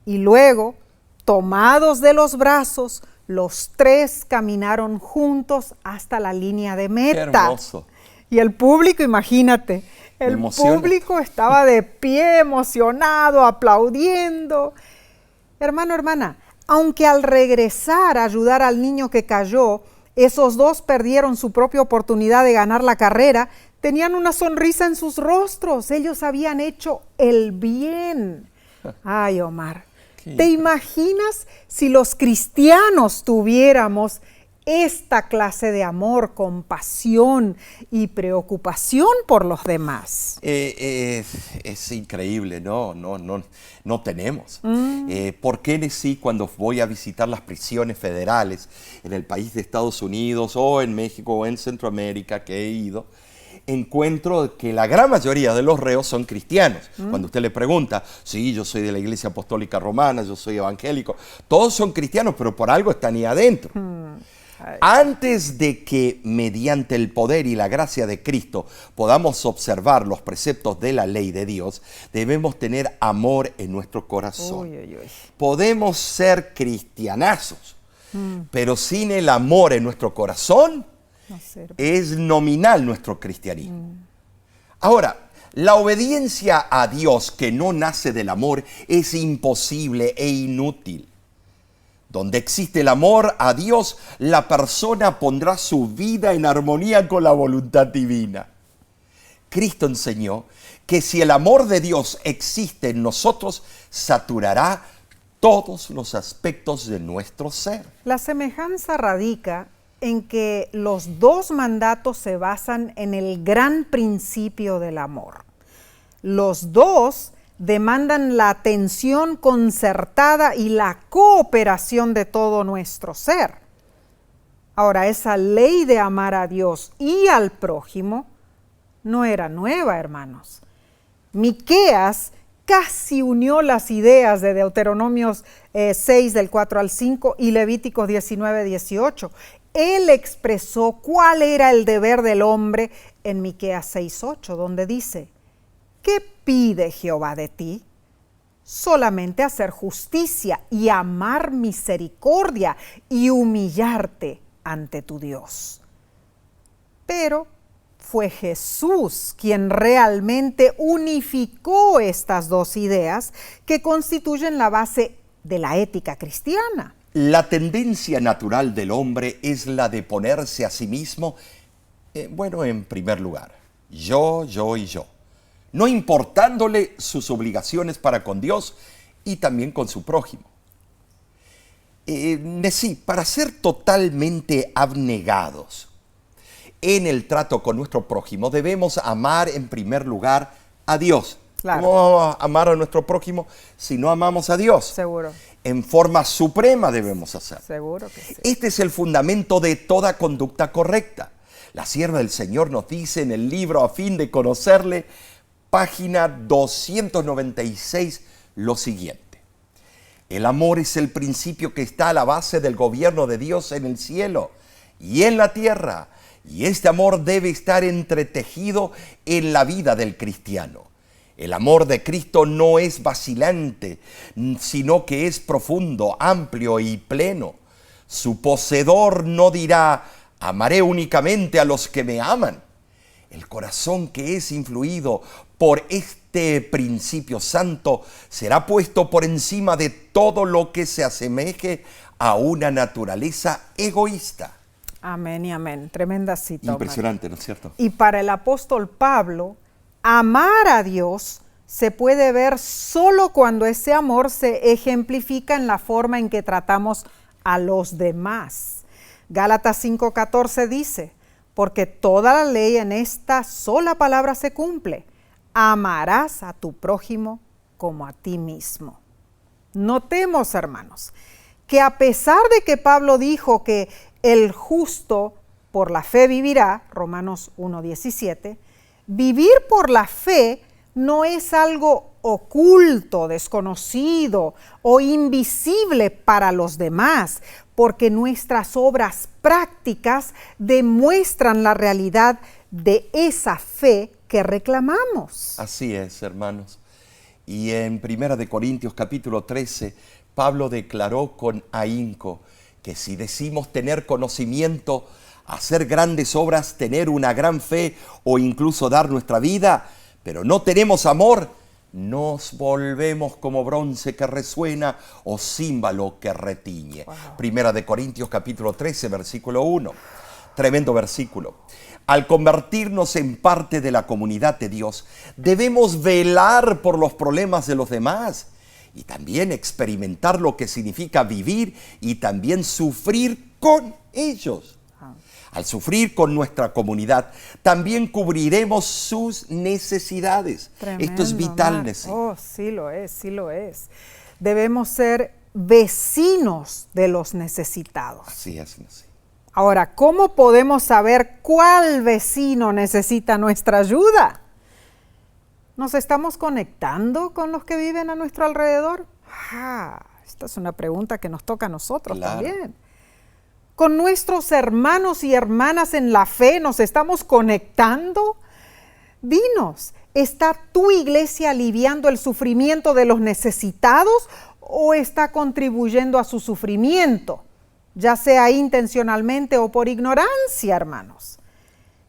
Y luego, tomados de los brazos, los 3 caminaron juntos hasta la línea de meta. Qué hermoso. Y el público, imagínate, el público estaba de pie, emocionado, aplaudiendo. Hermano, hermana, aunque al regresar a ayudar al niño que cayó, Esos dos perdieron su propia oportunidad de ganar la carrera. Tenían una sonrisa en sus rostros. Ellos habían hecho el bien. Ay, Omar, ¿te imaginas si los cristianos tuviéramos esta clase de amor, compasión y preocupación por los demás? Es increíble, no tenemos. ¿Por qué sí cuando voy a visitar las prisiones federales en el país de Estados Unidos o en México o en Centroamérica que he ido, encuentro que la gran mayoría de los reos son cristianos? Cuando usted le pregunta, sí, yo soy de la Iglesia Apostólica Romana, yo soy evangélico, todos son cristianos, pero por algo están ahí adentro. Antes de que mediante el poder y la gracia de Cristo podamos observar los preceptos de la ley de Dios, debemos tener amor en nuestro corazón. Podemos ser cristianazos, pero sin el amor en nuestro corazón es nominal nuestro cristianismo. Ahora, la obediencia a Dios que no nace del amor es imposible e inútil. Donde existe el amor a Dios, la persona pondrá su vida en armonía con la voluntad divina. Cristo enseñó que si el amor de Dios existe en nosotros, saturará todos los aspectos de nuestro ser. La semejanza radica en que los dos mandatos se basan en el gran principio del amor. Los dos demandan la atención concertada y la cooperación de todo nuestro ser. Ahora, esa ley de amar a Dios y al prójimo no era nueva, hermanos. Miqueas casi unió las ideas de Deuteronomios 6 del 4 al 5 y Levíticos 19, 18. Él expresó cuál era el deber del hombre en Miqueas 6, 8, donde dice: ¿qué pide Jehová de ti? Solamente hacer justicia y amar misericordia y humillarte ante tu Dios. Pero fue Jesús quien realmente unificó estas dos ideas que constituyen la base de la ética cristiana. La tendencia natural del hombre es la de ponerse a sí mismo, en primer lugar. Yo y yo. No importándole sus obligaciones para con Dios y también con su prójimo. Para ser totalmente abnegados en el trato con nuestro prójimo, debemos amar en primer lugar a Dios. Claro. ¿Cómo vamos a amar a nuestro prójimo si no amamos a Dios? Seguro. En forma suprema debemos hacer. Seguro que sí. Este es el fundamento de toda conducta correcta. La sierva del Señor nos dice en el libro A fin de conocerle, página 296, lo siguiente: el amor es el principio que está a la base del gobierno de Dios en el cielo y en la tierra, y este amor debe estar entretejido en la vida del cristiano. El amor de Cristo no es vacilante, sino que es profundo, amplio y pleno. Su poseedor no dirá: amaré únicamente a los que me aman. El corazón que es influido por este principio santo será puesto por encima de todo lo que se asemeje a una naturaleza egoísta. Amén y amén. Tremenda cita. Impresionante, ¿no es cierto? Y para el apóstol Pablo, amar a Dios se puede ver solo cuando ese amor se ejemplifica en la forma en que tratamos a los demás. Gálatas 5:14 dice: porque toda la ley en esta sola palabra se cumple: amarás a tu prójimo como a ti mismo. Notemos, hermanos, que a pesar de que Pablo dijo que el justo por la fe vivirá, Romanos 1:17, vivir por la fe no es algo oculto, desconocido o invisible para los demás, porque nuestras obras prácticas demuestran la realidad de esa fe que reclamamos. Así es, hermanos. Y en 1 Corintios capítulo 13, Pablo declaró con ahínco que si decimos tener conocimiento, hacer grandes obras, tener una gran fe o incluso dar nuestra vida, pero no tenemos amor, nos volvemos como bronce que resuena o címbalo que retiñe. Wow. Primera de Corintios capítulo 13, versículo 1. Tremendo versículo. Al convertirnos en parte de la comunidad de Dios, debemos velar por los problemas de los demás y también experimentar lo que significa vivir y también sufrir con ellos. Al sufrir con nuestra comunidad, también cubriremos sus necesidades. Tremendo, Esto es vital, Omar. Nessie. Oh, sí lo es, sí lo es. Debemos ser vecinos de los necesitados. Así es, Nessie. Ahora, ¿cómo podemos saber cuál vecino necesita nuestra ayuda? ¿Nos estamos conectando con los que viven a nuestro alrededor? Esta es una pregunta que nos toca a nosotros también. ¿Con nuestros hermanos y hermanas en la fe nos estamos conectando? Dinos, ¿está tu iglesia aliviando el sufrimiento de los necesitados o está contribuyendo a su sufrimiento? Ya sea intencionalmente o por ignorancia, hermanos.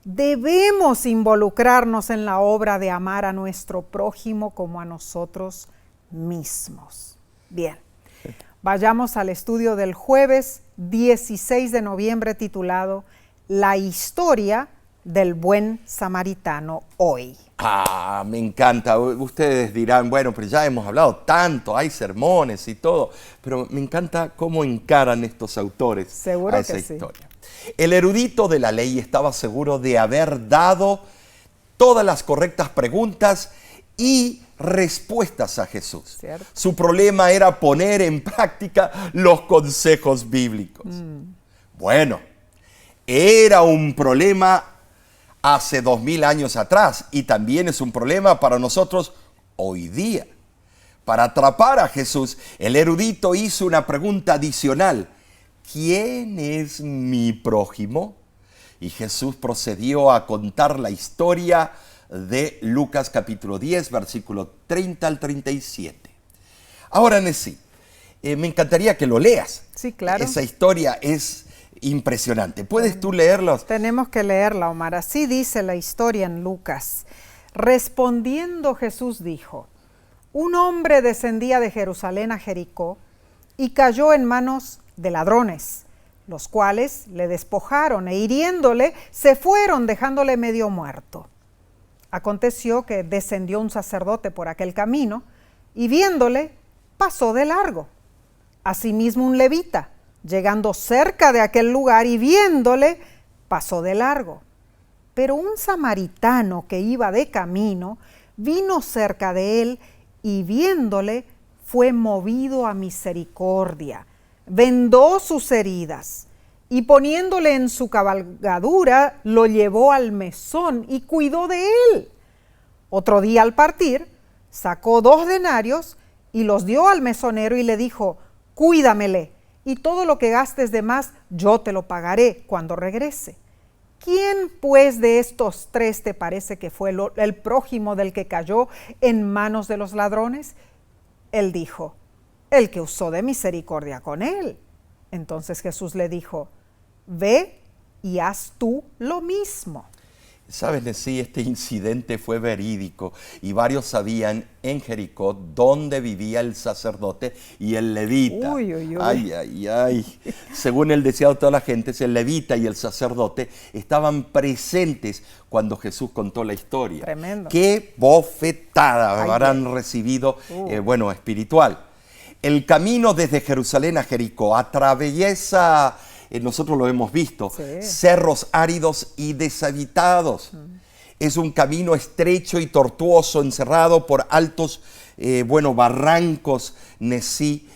Debemos involucrarnos en la obra de amar a nuestro prójimo como a nosotros mismos. Bien, vayamos al estudio del jueves 16 de noviembre titulado La historia del buen samaritano hoy. Me encanta. Ustedes dirán, bueno, pero ya hemos hablado tanto, hay sermones y todo, pero me encanta cómo encaran estos autores Seguro a esa que sí. historia. El erudito de la ley estaba seguro de haber dado todas las correctas preguntas y respuestas a Jesús. ¿Cierto? Su problema era poner en práctica los consejos bíblicos. Bueno, era un problema hace 2000 años atrás y también es un problema para nosotros hoy día. Para atrapar a Jesús, el erudito hizo una pregunta adicional. ¿Quién es mi prójimo? Y Jesús procedió a contar la historia de Lucas capítulo 10, versículo 30 al 37. Ahora, Nessie, me encantaría que lo leas. Sí, claro. Esa historia es impresionante. ¿Puedes tú leerlo? Tenemos que leerla, Omar. Así dice la historia en Lucas. Respondiendo Jesús dijo, un hombre descendía de Jerusalén a Jericó y cayó en manos de ladrones, los cuales le despojaron e hiriéndole se fueron dejándole medio muerto. Aconteció que descendió un sacerdote por aquel camino y viéndole pasó de largo. Asimismo un levita, llegando cerca de aquel lugar y viéndole, pasó de largo. Pero un samaritano que iba de camino, vino cerca de él y viéndole, fue movido a misericordia, vendó sus heridas y poniéndole en su cabalgadura, lo llevó al mesón y cuidó de él. Otro día al partir, sacó 2 denarios y los dio al mesonero y le dijo, cuídamele, y todo lo que gastes de más, yo te lo pagaré cuando regrese. ¿Quién pues de estos 3 te parece que fue el prójimo del que cayó en manos de los ladrones? Él dijo, el que usó de misericordia con él. Entonces Jesús le dijo, ve y haz tú lo mismo. Sabes, Nessie, este incidente fue verídico y varios sabían en Jericó dónde vivía el sacerdote y el levita. Uy, uy, uy. Ay, ay, ay. Según el deseado de toda la gente, el levita y el sacerdote estaban presentes cuando Jesús contó la historia. Tremendo. Qué bofetada Ay, habrán recibido, espiritual. El camino desde Jerusalén a Jericó atraviesa, nosotros lo hemos visto, Sí. cerros áridos y deshabitados. Es un camino estrecho y tortuoso, encerrado por altos, barrancos, Nessie,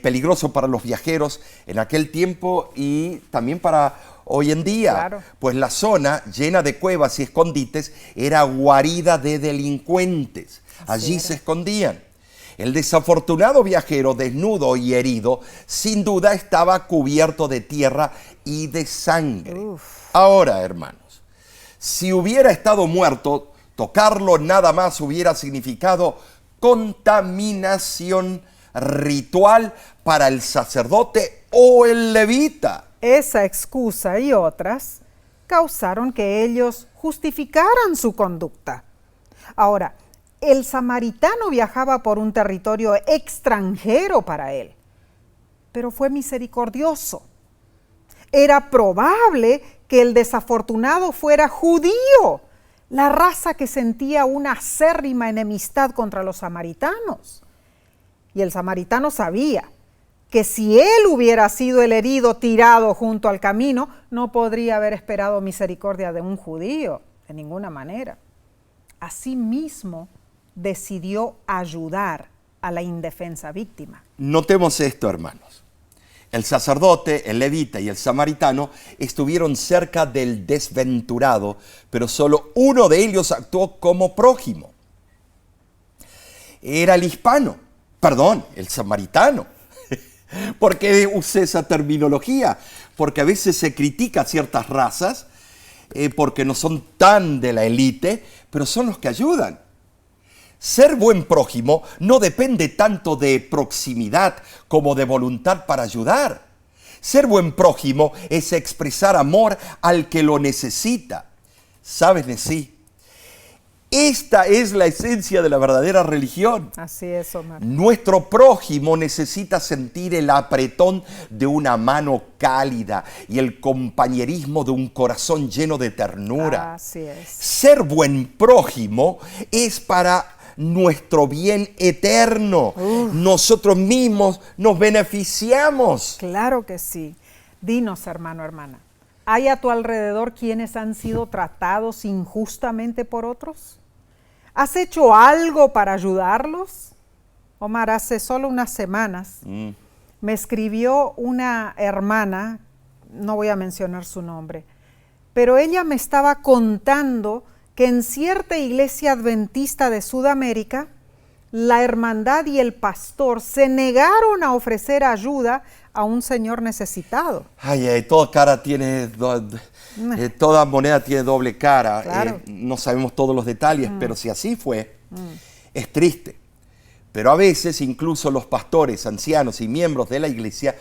peligroso para los viajeros en aquel tiempo y también para hoy en día. Claro. Pues la zona, llena de cuevas y escondites, era guarida de delincuentes. Allí se escondían. El desafortunado viajero, desnudo y herido, sin duda estaba cubierto de tierra y de sangre. Ahora, hermanos, si hubiera estado muerto, tocarlo nada más hubiera significado contaminación ritual para el sacerdote o el levita. Esa excusa y otras causaron que ellos justificaran su conducta. Ahora, el samaritano viajaba por un territorio extranjero para él, pero fue misericordioso. Era probable que el desafortunado fuera judío, la raza que sentía una acérrima enemistad contra los samaritanos. Y el samaritano sabía que si él hubiera sido el herido tirado junto al camino, no podría haber esperado misericordia de un judío, de ninguna manera. Asimismo, decidió ayudar a la indefensa víctima. Notemos esto, hermanos. El sacerdote, el levita y el samaritano estuvieron cerca del desventurado, pero solo uno de ellos actuó como prójimo. Era el el samaritano. ¿Por qué usé esa terminología? Porque a veces se critica a ciertas razas porque no son tan de la élite, pero son los que ayudan. Ser buen prójimo no depende tanto de proximidad como de voluntad para ayudar. Ser buen prójimo es expresar amor al que lo necesita. ¿Sabes, Nesí? Esta es la esencia de la verdadera religión. Así es, Omar. Nuestro prójimo necesita sentir el apretón de una mano cálida y el compañerismo de un corazón lleno de ternura. Así es. Ser buen prójimo es para nuestro bien eterno. Nosotros mismos nos beneficiamos. Claro que sí. Dinos, hermano, hermana, ¿hay a tu alrededor quienes han sido tratados injustamente por otros? ¿Has hecho algo para ayudarlos? Omar, hace solo unas semanas me escribió una hermana, no voy a mencionar su nombre, pero ella me estaba contando que en cierta iglesia adventista de Sudamérica, la hermandad y el pastor se negaron a ofrecer ayuda a un señor necesitado. Toda moneda tiene doble cara. Claro. No sabemos todos los detalles, pero si así fue, es triste. Pero a veces incluso los pastores, ancianos y miembros de la iglesia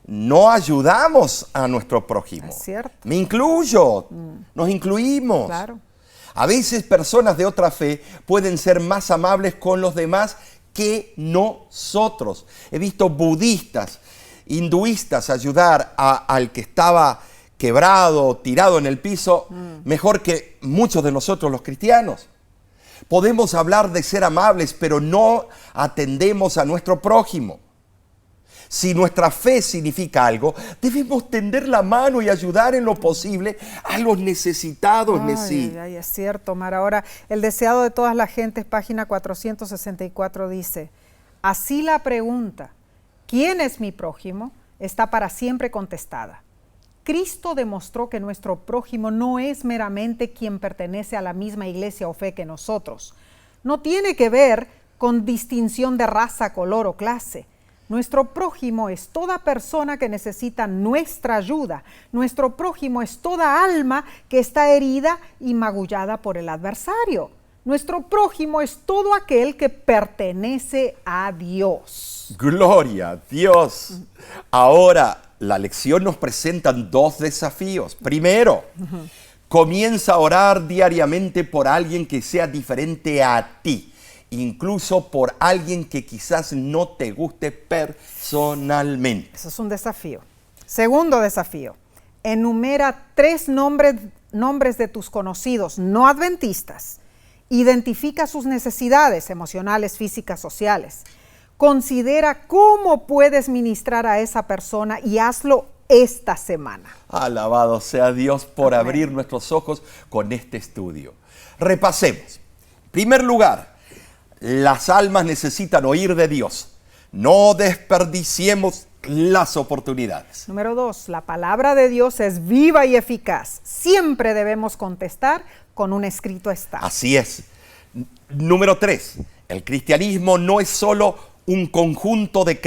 no ayudamos a nuestro prójimo. Es cierto. Me incluyo, nos incluimos. Claro. A veces personas de otra fe pueden ser más amables con los demás que nosotros. He visto budistas, hinduistas ayudar al que estaba quebrado, tirado en el piso, mejor que muchos de nosotros los cristianos. Podemos hablar de ser amables, pero no atendemos a nuestro prójimo. Si nuestra fe significa algo, debemos tender la mano y ayudar en lo posible a los necesitados. Ay, es cierto, Omar. Ahora, el deseado de todas las gentes, página 464, dice, así la pregunta, ¿quién es mi prójimo?, está para siempre contestada. Cristo demostró que nuestro prójimo no es meramente quien pertenece a la misma iglesia o fe que nosotros. No tiene que ver con distinción de raza, color o clase. Nuestro prójimo es toda persona que necesita nuestra ayuda. Nuestro prójimo es toda alma que está herida y magullada por el adversario. Nuestro prójimo es todo aquel que pertenece a Dios. Gloria a Dios. Ahora, la lección nos presenta dos desafíos. Primero, comienza a orar diariamente por alguien que sea diferente a ti, incluso por alguien que quizás no te guste personalmente. Eso es un desafío. Segundo desafío, enumera 3 nombres de tus conocidos no adventistas. Identifica sus necesidades emocionales, físicas, sociales. Considera cómo puedes ministrar a esa persona y hazlo esta semana. Alabado sea Dios por abrir nuestros ojos con este estudio. Repasemos. En primer lugar, las almas necesitan oír de Dios. No desperdiciemos las oportunidades. Número 2, la palabra de Dios es viva y eficaz. Siempre debemos contestar con un escrito está. Así es. Número 3, el cristianismo no es solo un conjunto de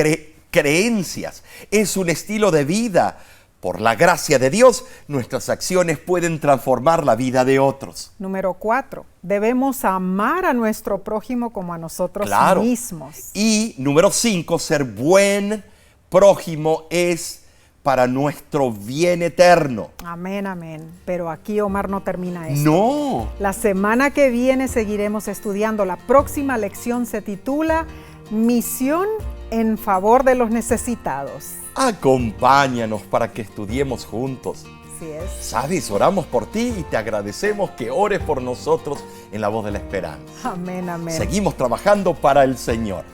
creencias, es un estilo de vida. Por la gracia de Dios, nuestras acciones pueden transformar la vida de otros. Número 4, debemos amar a nuestro prójimo como a nosotros mismos. Y número 5, ser buen prójimo es para nuestro bien eterno. Amén, amén. Pero aquí, Omar, no termina esto. No. La semana que viene seguiremos estudiando. La próxima lección se titula Misión en favor de los necesitados. Acompáñanos para que estudiemos juntos. Así es. Sabes, oramos por ti y te agradecemos que ores por nosotros en La Voz de la Esperanza. Amén, amén. Seguimos trabajando para el Señor.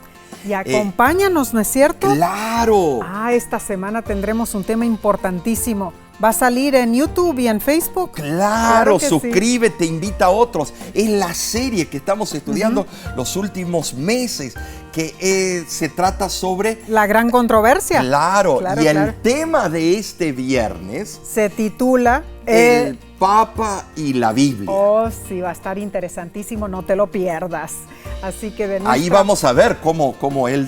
Y acompáñanos, ¿no es cierto? ¡Claro! Esta semana tendremos un tema importantísimo. Va a salir en YouTube y en Facebook. Claro, que suscríbete, invita a otros. Es la serie que estamos estudiando los últimos meses, que se trata sobre... La gran controversia. Claro, y el tema de este viernes... se titula... El Papa y la Biblia. Oh, sí, va a estar interesantísimo, no te lo pierdas. Así que ahí vamos a ver cómo él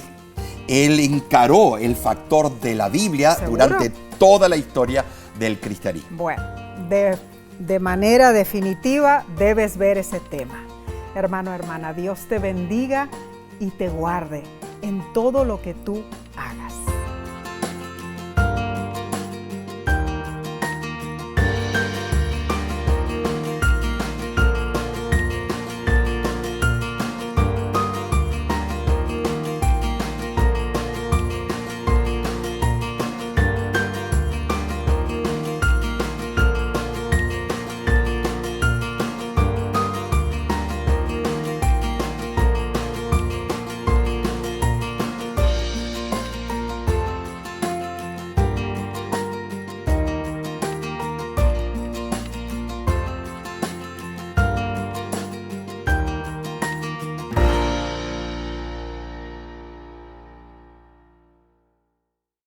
encaró el factor de la Biblia durante toda la historia del cristianismo. Bueno, de manera definitiva debes ver ese tema. Hermano, hermana, Dios te bendiga y te guarde en todo lo que tú